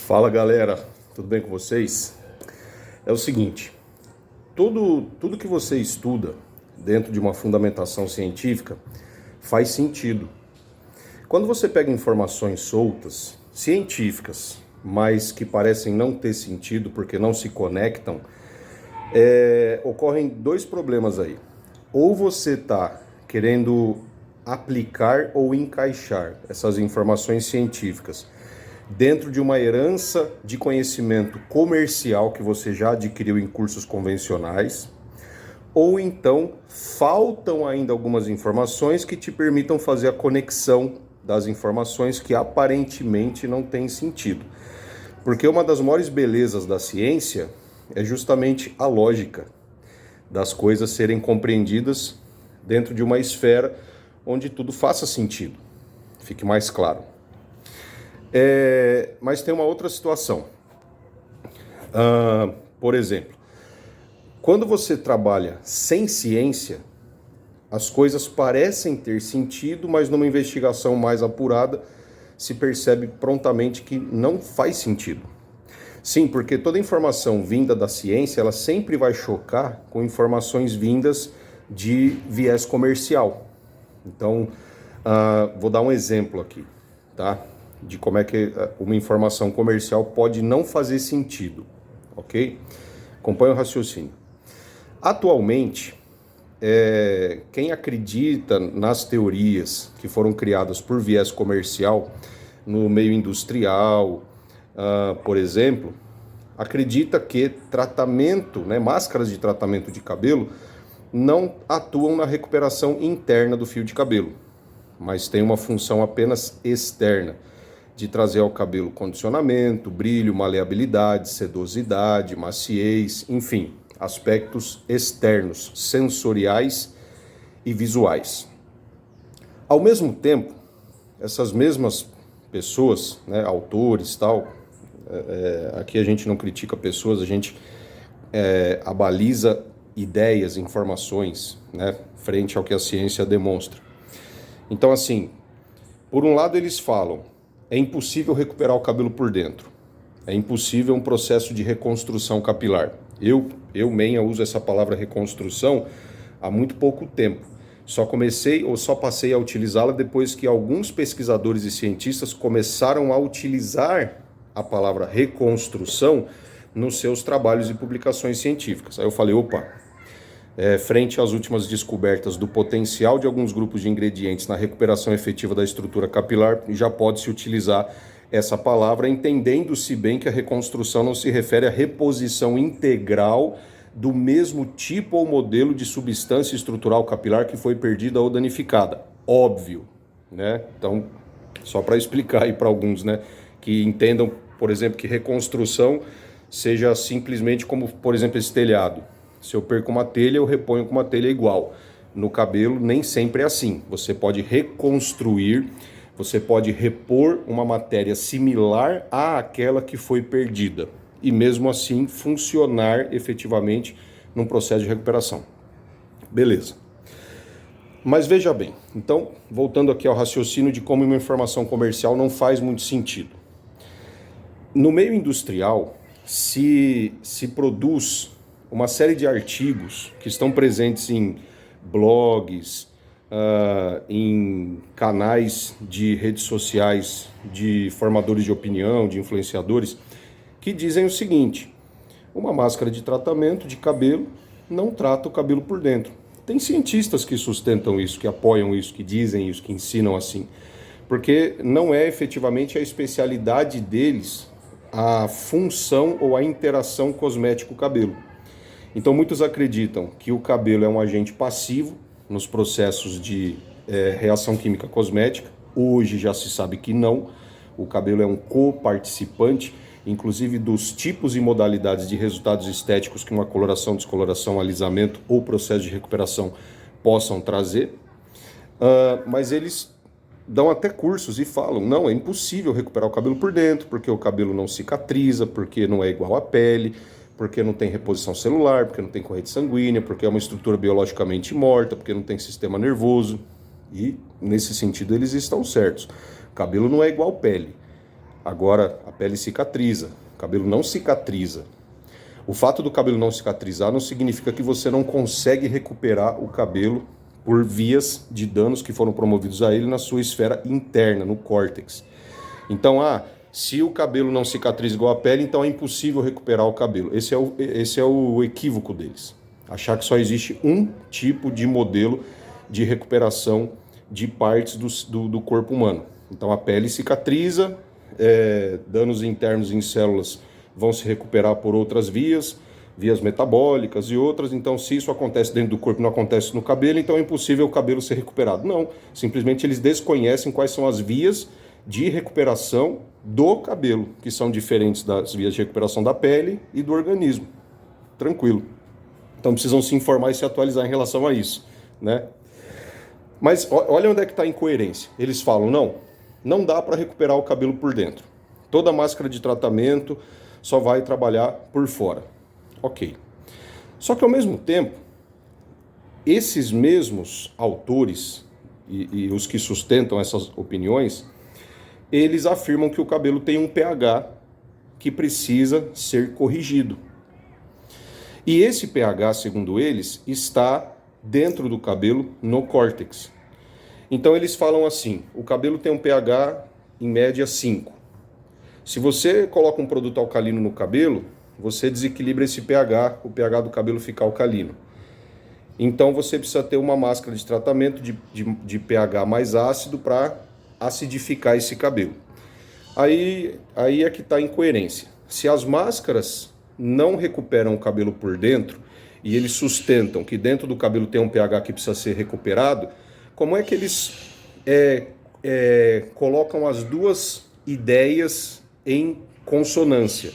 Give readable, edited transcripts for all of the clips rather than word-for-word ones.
Fala galera, tudo bem com vocês? É o seguinte, tudo que você estuda dentro de uma fundamentação científica faz sentido. Quando você pega informações soltas, científicas, mas que parecem não ter sentido porque não se conectam, ocorrem dois problemas aí. Ou você está querendo aplicar ou encaixar essas informações científicas dentro de uma herança de conhecimento comercial que você já adquiriu em cursos convencionais, ou então faltam ainda algumas informações que te permitam fazer a conexão das informações que aparentemente não tem sentido. Porque uma das maiores belezas da ciência é justamente a lógica das coisas serem compreendidas dentro de uma esfera onde tudo faça sentido, fique mais claro. Mas tem uma outra situação. Por exemplo, quando você trabalha sem ciência, as coisas parecem ter sentido, mas numa investigação mais apurada se percebe prontamente que não faz sentido. Sim, porque toda informação vinda da ciência, ela sempre vai chocar com informações vindas de viés comercial. Então, vou dar um exemplo aqui, tá? De como é que uma informação comercial pode não fazer sentido, ok? Acompanhe o raciocínio. Atualmente, quem acredita nas teorias que foram criadas por viés comercial no meio industrial, por exemplo, acredita que tratamento, máscaras de tratamento de cabelo não atuam na recuperação interna do fio de cabelo, mas tem uma função apenas externa, de trazer ao cabelo condicionamento, brilho, maleabilidade, sedosidade, maciez, enfim, aspectos externos, sensoriais e visuais. Ao mesmo tempo, essas mesmas pessoas, autores, tal, aqui a gente não critica pessoas, a gente abaliza ideias, informações, frente ao que a ciência demonstra. Então, assim, por um lado eles falam, é impossível recuperar o cabelo por dentro. É impossível um processo de reconstrução capilar. Eu Menha, uso essa palavra reconstrução há muito pouco tempo. Só passei a utilizá-la depois que alguns pesquisadores e cientistas começaram a utilizar a palavra reconstrução nos seus trabalhos e publicações científicas. Aí eu falei, frente às últimas descobertas do potencial de alguns grupos de ingredientes na recuperação efetiva da estrutura capilar, já pode-se utilizar essa palavra, entendendo-se bem que a reconstrução não se refere à reposição integral do mesmo tipo ou modelo de substância estrutural capilar que foi perdida ou danificada. Óbvio, Então, só para explicar aí para alguns, que entendam, por exemplo, que reconstrução seja simplesmente como, por exemplo, esse telhado. Se eu perco uma telha, eu reponho com uma telha igual. No cabelo, nem sempre é assim. Você pode reconstruir, você pode repor uma matéria similar àquela que foi perdida. E mesmo assim, funcionar efetivamente num processo de recuperação. Beleza. Mas veja bem, então, voltando aqui ao raciocínio de como uma informação comercial não faz muito sentido. No meio industrial, se produz uma série de artigos que estão presentes em blogs, em canais de redes sociais de formadores de opinião, de influenciadores, que dizem o seguinte: uma máscara de tratamento de cabelo não trata o cabelo por dentro. Tem cientistas que sustentam isso, que apoiam isso, que dizem isso, que ensinam assim, porque não é efetivamente a especialidade deles a função ou a interação cosmético-cabelo. Então muitos acreditam que o cabelo é um agente passivo nos processos de reação química cosmética. Hoje já se sabe que não. O cabelo é um coparticipante, inclusive dos tipos e modalidades de resultados estéticos que uma coloração, descoloração, alisamento ou processo de recuperação possam trazer. Mas eles dão até cursos e falam, não, é impossível recuperar o cabelo por dentro, porque o cabelo não cicatriza, porque não é igual à pele, porque não tem reposição celular, porque não tem corrente sanguínea, porque é uma estrutura biologicamente morta, porque não tem sistema nervoso. E, nesse sentido, eles estão certos. O cabelo não é igual à pele. Agora, a pele cicatriza, o cabelo não cicatriza. O fato do cabelo não cicatrizar não significa que você não consegue recuperar o cabelo por vias de danos que foram promovidos a ele na sua esfera interna, no córtex. Então, se o cabelo não cicatriza igual a pele, então é impossível recuperar o cabelo. Esse é o equívoco deles. Achar que só existe um tipo de modelo de recuperação de partes do corpo humano. Então, a pele cicatriza, danos internos em células vão se recuperar por outras vias metabólicas e outras. Então, se isso acontece dentro do corpo e não acontece no cabelo, então é impossível o cabelo ser recuperado. Não, simplesmente eles desconhecem quais são as vias de recuperação do cabelo, que são diferentes das vias de recuperação da pele e do organismo. Tranquilo. Então precisam se informar e se atualizar em relação a isso, né? Mas olha onde é que está a incoerência. Eles falam, não dá para recuperar o cabelo por dentro. Toda máscara de tratamento só vai trabalhar por fora. Ok. Só que ao mesmo tempo, esses mesmos autores e os que sustentam essas opiniões, eles afirmam que o cabelo tem um pH que precisa ser corrigido. E esse pH, segundo eles, está dentro do cabelo, no córtex. Então eles falam assim, o cabelo tem um pH em média 5. Se você coloca um produto alcalino no cabelo, você desequilibra esse pH, o pH do cabelo fica alcalino. Então você precisa ter uma máscara de tratamento de pH mais ácido para acidificar esse cabelo. Aí é que está a incoerência. Se as máscaras não recuperam o cabelo por dentro e eles sustentam que dentro do cabelo tem um pH que precisa ser recuperado, como é que eles colocam as duas ideias em consonância,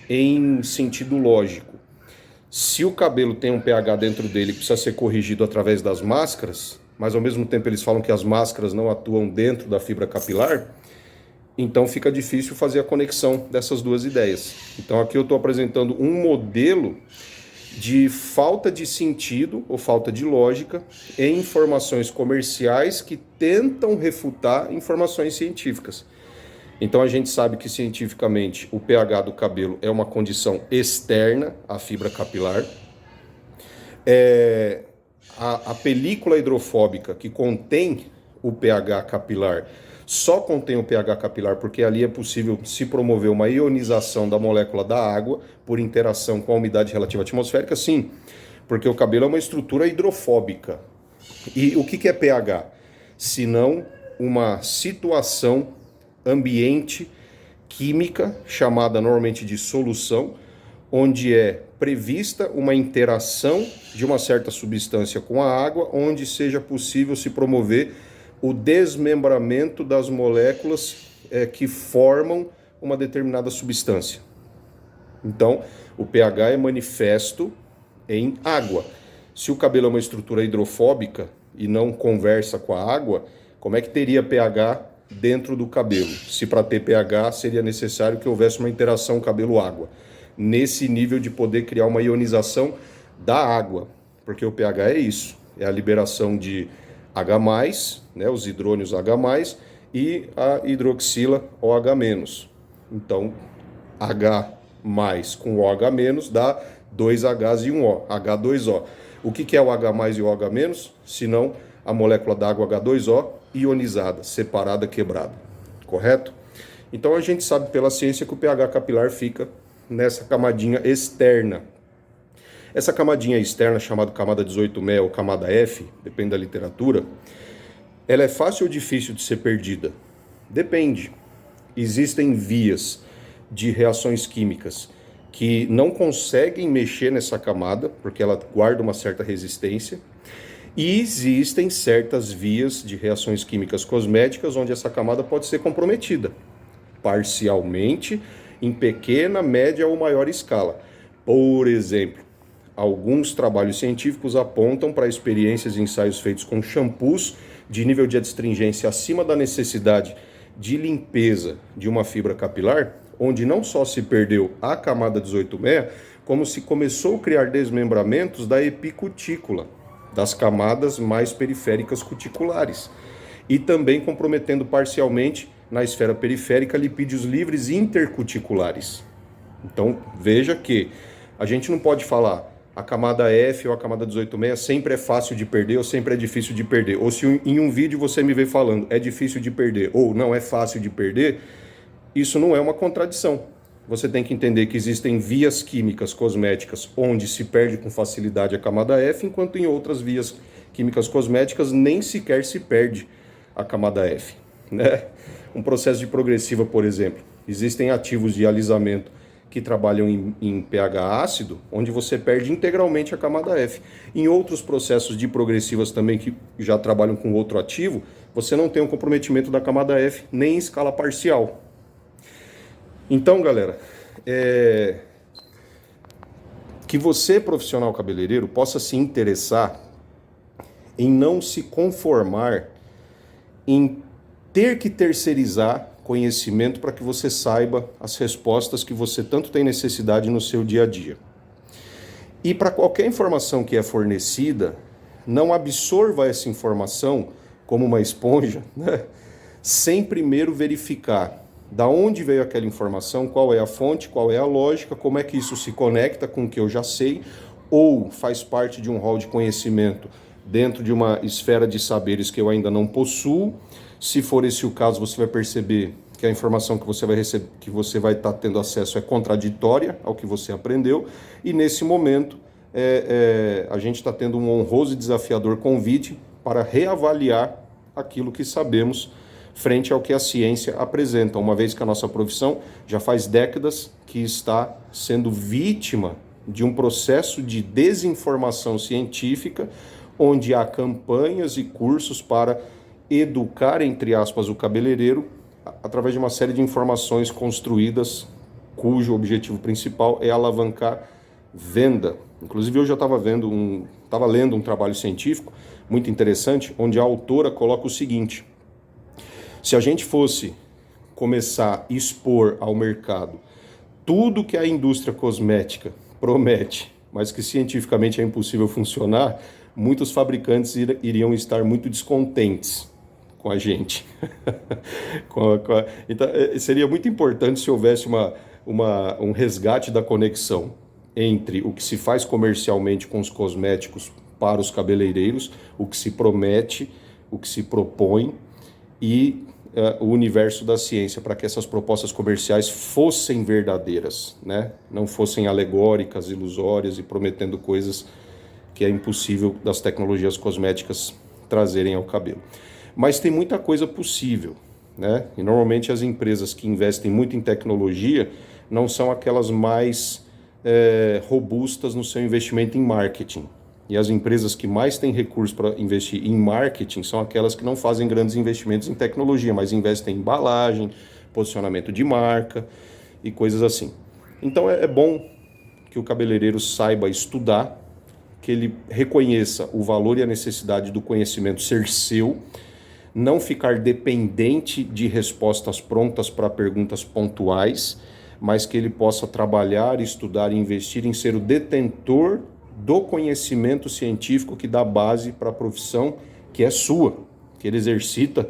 em sentido lógico? Se o cabelo tem um pH dentro dele que precisa ser corrigido através das máscaras, mas ao mesmo tempo eles falam que as máscaras não atuam dentro da fibra capilar, então fica difícil fazer a conexão dessas duas ideias. Então aqui eu estou apresentando um modelo de falta de sentido ou falta de lógica em informações comerciais que tentam refutar informações científicas. Então a gente sabe que cientificamente o pH do cabelo é uma condição externa à fibra capilar. A película hidrofóbica que contém o pH capilar só contém o pH capilar porque ali é possível se promover uma ionização da molécula da água por interação com a umidade relativa atmosférica, sim, porque o cabelo é uma estrutura hidrofóbica. E o que é pH? Senão uma situação ambiente química, chamada normalmente de solução, onde é prevista uma interação de uma certa substância com a água, onde seja possível se promover o desmembramento das moléculas que formam uma determinada substância. Então, o pH é manifesto em água. Se o cabelo é uma estrutura hidrofóbica e não conversa com a água, como é que teria pH dentro do cabelo? Se para ter pH seria necessário que houvesse uma interação cabelo-água, nesse nível de poder criar uma ionização da água, porque o pH é isso, é a liberação de H+, né, os hidrônios H+, e a hidroxila OH-. Então, H+ com OH- dá 2 Hs e um O, H2O. O que é o H+ e o OH-? Senão a molécula d'água H2O ionizada, separada, quebrada. Correto? Então a gente sabe pela ciência que o pH capilar fica nessa camadinha externa. Essa camadinha externa, chamada camada 18-6 ou camada F, depende da literatura, ela é fácil ou difícil de ser perdida? Depende. Existem vias de reações químicas que não conseguem mexer nessa camada, porque ela guarda uma certa resistência, e existem certas vias de reações químicas cosméticas onde essa camada pode ser comprometida, parcialmente, em pequena, média ou maior escala. Por exemplo, alguns trabalhos científicos apontam para experiências e ensaios feitos com shampoos de nível de adstringência acima da necessidade de limpeza de uma fibra capilar, onde não só se perdeu a camada 18-6, como se começou a criar desmembramentos da epicutícula, das camadas mais periféricas cuticulares, e também comprometendo parcialmente na esfera periférica, lipídios livres intercuticulares. Então, veja que a gente não pode falar a camada F ou a camada 18,6 sempre é fácil de perder ou sempre é difícil de perder. Ou se em um vídeo você me vê falando é difícil de perder ou não é fácil de perder, isso não é uma contradição. Você tem que entender que existem vias químicas cosméticas onde se perde com facilidade a camada F, enquanto em outras vias químicas cosméticas nem sequer se perde a camada F, né? Um processo de progressiva, por exemplo, existem ativos de alisamento que trabalham em pH ácido, onde você perde integralmente a camada F. Em outros processos de progressivas também que já trabalham com outro ativo, você não tem um comprometimento da camada F nem em escala parcial. Então, galera, que você, profissional cabeleireiro, possa se interessar em não se conformar em ter que terceirizar conhecimento para que você saiba as respostas que você tanto tem necessidade no seu dia a dia. E para qualquer informação que é fornecida, não absorva essa informação como uma esponja, né? Sem primeiro verificar da onde veio aquela informação, qual é a fonte, qual é a lógica, como é que isso se conecta com o que eu já sei, ou faz parte de um rol de conhecimento dentro de uma esfera de saberes que eu ainda não possuo. Se for esse o caso, você vai perceber que a informação que você vai receber, que você vai estar tendo acesso é contraditória ao que você aprendeu, e nesse momento a gente está tendo um honroso e desafiador convite para reavaliar aquilo que sabemos frente ao que a ciência apresenta, uma vez que a nossa profissão já faz décadas que está sendo vítima de um processo de desinformação científica, onde há campanhas e cursos para educar, entre aspas, o cabeleireiro através de uma série de informações construídas cujo objetivo principal é alavancar venda. Inclusive, eu já estava lendo um trabalho científico muito interessante, onde a autora coloca o seguinte: se a gente fosse começar a expor ao mercado tudo que a indústria cosmética promete, mas que cientificamente é impossível funcionar, muitos fabricantes iriam estar muito descontentes com a gente. Então, seria muito importante se houvesse um resgate da conexão entre o que se faz comercialmente com os cosméticos para os cabeleireiros, o que se promete, o que se propõe, e o universo da ciência, para que essas propostas comerciais fossem verdadeiras, né? Não fossem alegóricas, ilusórias e prometendo coisas que é impossível das tecnologias cosméticas trazerem ao cabelo. Mas tem muita coisa possível, né? E normalmente as empresas que investem muito em tecnologia não são aquelas mais robustas no seu investimento em marketing. E as empresas que mais têm recursos para investir em marketing são aquelas que não fazem grandes investimentos em tecnologia, mas investem em embalagem, posicionamento de marca e coisas assim. Então é bom que o cabeleireiro saiba estudar, que ele reconheça o valor e a necessidade do conhecimento ser seu, não ficar dependente de respostas prontas para perguntas pontuais, mas que ele possa trabalhar, estudar e investir em ser o detentor do conhecimento científico que dá base para a profissão que é sua, que ele exercita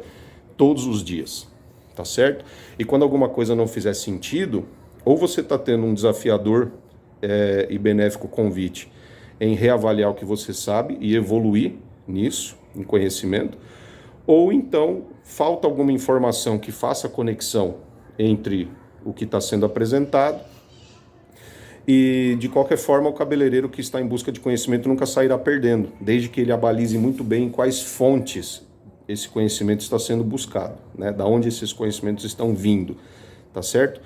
todos os dias, tá certo? E quando alguma coisa não fizer sentido, ou você está tendo um desafiador e benéfico convite em reavaliar o que você sabe e evoluir nisso, em conhecimento, ou então falta alguma informação que faça conexão entre o que está sendo apresentado. E, de qualquer forma, o cabeleireiro que está em busca de conhecimento nunca sairá perdendo, desde que ele abalize muito bem em quais fontes esse conhecimento está sendo buscado, né? Da onde esses conhecimentos estão vindo, tá certo?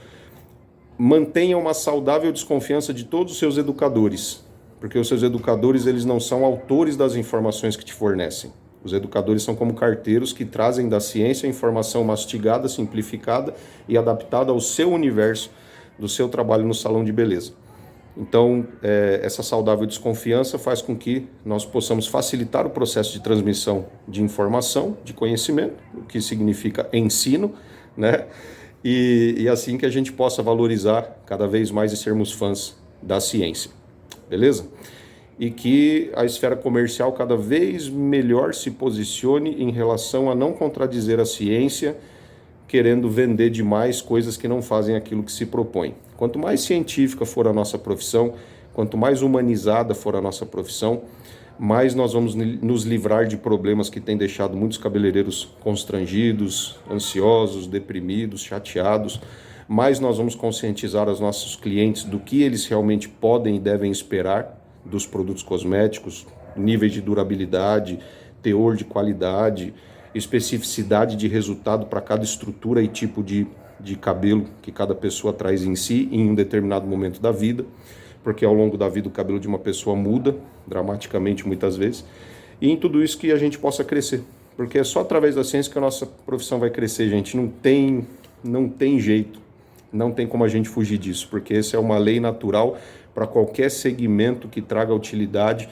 Mantenha uma saudável desconfiança de todos os seus educadores, porque os seus educadores, eles não são autores das informações que te fornecem. Os educadores são como carteiros que trazem da ciência a informação mastigada, simplificada e adaptada ao seu universo, do seu trabalho no salão de beleza. Então, essa saudável desconfiança faz com que nós possamos facilitar o processo de transmissão de informação, de conhecimento, o que significa ensino, né? E assim que a gente possa valorizar cada vez mais e sermos fãs da ciência, beleza? E que a esfera comercial cada vez melhor se posicione em relação a não contradizer a ciência querendo vender demais coisas que não fazem aquilo que se propõe. Quanto mais científica for a nossa profissão, quanto mais humanizada for a nossa profissão, mais nós vamos nos livrar de problemas que têm deixado muitos cabeleireiros constrangidos, ansiosos, deprimidos, chateados. Mais nós vamos conscientizar os nossos clientes do que eles realmente podem e devem esperar dos produtos cosméticos, níveis de durabilidade, teor de qualidade, especificidade de resultado para cada estrutura e tipo de cabelo que cada pessoa traz em si em um determinado momento da vida, porque ao longo da vida o cabelo de uma pessoa muda dramaticamente muitas vezes, e em tudo isso que a gente possa crescer, porque é só através da ciência que a nossa profissão vai crescer, gente. Não tem jeito, não tem como a gente fugir disso, porque essa é uma lei natural para qualquer segmento que traga utilidade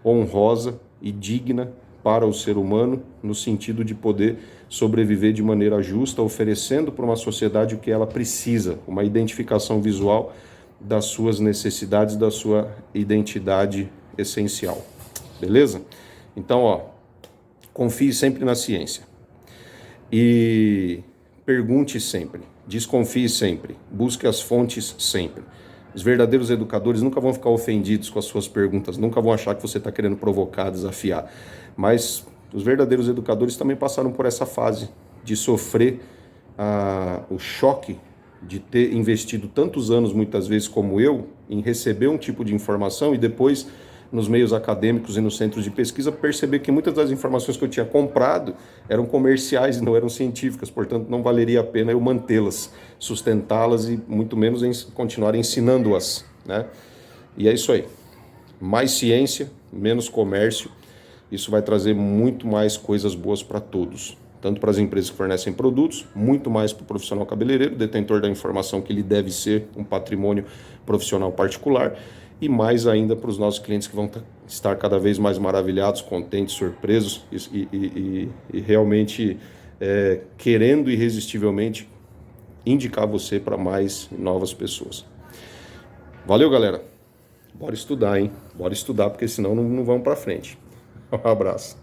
honrosa e digna para o ser humano, no sentido de poder sobreviver de maneira justa, oferecendo para uma sociedade o que ela precisa, uma identificação visual das suas necessidades, da sua identidade essencial. Beleza? Então, confie sempre na ciência. E pergunte sempre, desconfie sempre, busque as fontes sempre. Os verdadeiros educadores nunca vão ficar ofendidos com as suas perguntas, nunca vão achar que você está querendo provocar, desafiar. Mas os verdadeiros educadores também passaram por essa fase de sofrer o choque de ter investido tantos anos, muitas vezes como eu, em receber um tipo de informação e depois, nos meios acadêmicos e nos centros de pesquisa, perceber que muitas das informações que eu tinha comprado eram comerciais e não eram científicas, portanto não valeria a pena eu mantê-las, sustentá-las e muito menos continuar ensinando-as, né? E é isso aí. Mais ciência, menos comércio, isso vai trazer muito mais coisas boas para todos. Tanto para as empresas que fornecem produtos, muito mais para o profissional cabeleireiro, detentor da informação que ele deve ser um patrimônio profissional particular, e mais ainda para os nossos clientes que vão estar cada vez mais maravilhados, contentes, surpresos e realmente querendo irresistivelmente indicar você para mais novas pessoas. Valeu, galera. Bora estudar, hein? Bora estudar, porque senão não vamos para frente. Um abraço.